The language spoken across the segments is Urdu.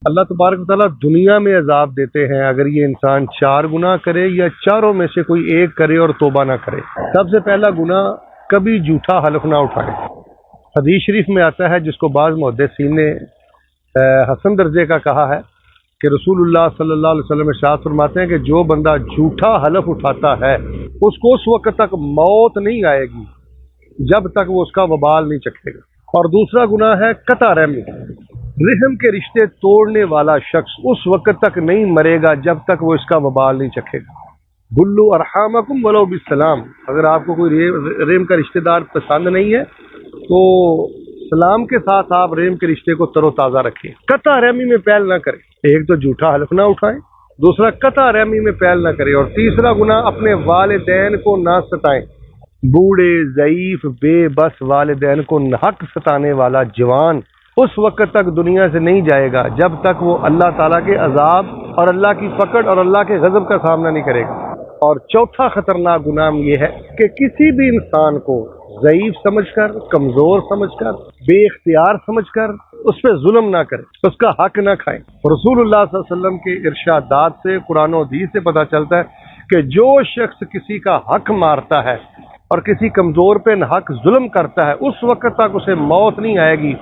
اللہ تبارک و تعالیٰ دنیا میں عذاب دیتے ہیں اگر یہ انسان 4 گناہ کرے یا چاروں میں سے کوئی ایک کرے اور توبہ نہ کرے۔ سب سے پہلا گناہ، کبھی جھوٹا حلف نہ اٹھائے۔ حدیث شریف میں آتا ہے، جس کو بعض محدثین نے حسن درجے کا کہا ہے، کہ رسول اللہ صلی اللہ علیہ وسلم ارشاد فرماتے ہیں کہ جو بندہ جھوٹا حلف اٹھاتا ہے اس کو اس وقت تک موت نہیں آئے گی جب تک وہ اس کا وبال نہیں چکھے گا۔ اور دوسرا گناہ ہے قطع رحمی۔ رحم کے رشتے توڑنے والا شخص اس وقت تک نہیں مرے گا جب تک وہ اس کا وبال نہیں چکھے گا۔ گلو ارحامکم ولو بالسلام، اگر آپ کو کوئی رحم کا رشتہ دار پسند نہیں ہے تو سلام کے ساتھ آپ رحم کے رشتے کو تر و تازہ رکھیں، قطع رحمی میں پہل نہ کریں۔ ایک تو جھوٹا حلف نہ اٹھائیں، دوسرا قطع رحمی میں پہل نہ کریں، اور تیسرا گناہ اپنے والدین کو نہ ستائیں۔ بوڑھے، ضعیف، بے بس والدین کو حق ستانے والا جوان اس وقت تک دنیا سے نہیں جائے گا جب تک وہ اللہ تعالیٰ کے عذاب اور اللہ کی پکڑ اور اللہ کے غضب کا سامنا نہیں کرے گا۔ اور چوتھا خطرناک گناہ یہ ہے کہ کسی بھی انسان کو ضعیف سمجھ کر، کمزور سمجھ کر، بے اختیار سمجھ کر اس پہ ظلم نہ کرے، اس کا حق نہ کھائے۔ رسول اللہ صلی اللہ علیہ وسلم کے ارشادات سے، قرآن و حدیث سے پتہ چلتا ہے کہ جو شخص کسی کا حق مارتا ہے اور کسی کمزور پہ حق ظلم کرتا ہے اس وقت تک اسے موت نہیں آئے گی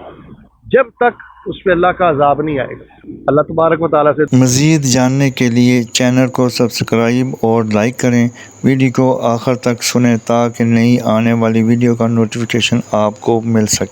جب تک اس پہ اللہ کا عذاب نہیں آئے گا۔ اللہ تبارک و تعالیٰ سے مزید جاننے کے لیے چینل کو سبسکرائب اور لائک کریں، ویڈیو کو آخر تک سنیں تاکہ نئی آنے والی ویڈیو کا نوٹیفیکیشن آپ کو مل سکے۔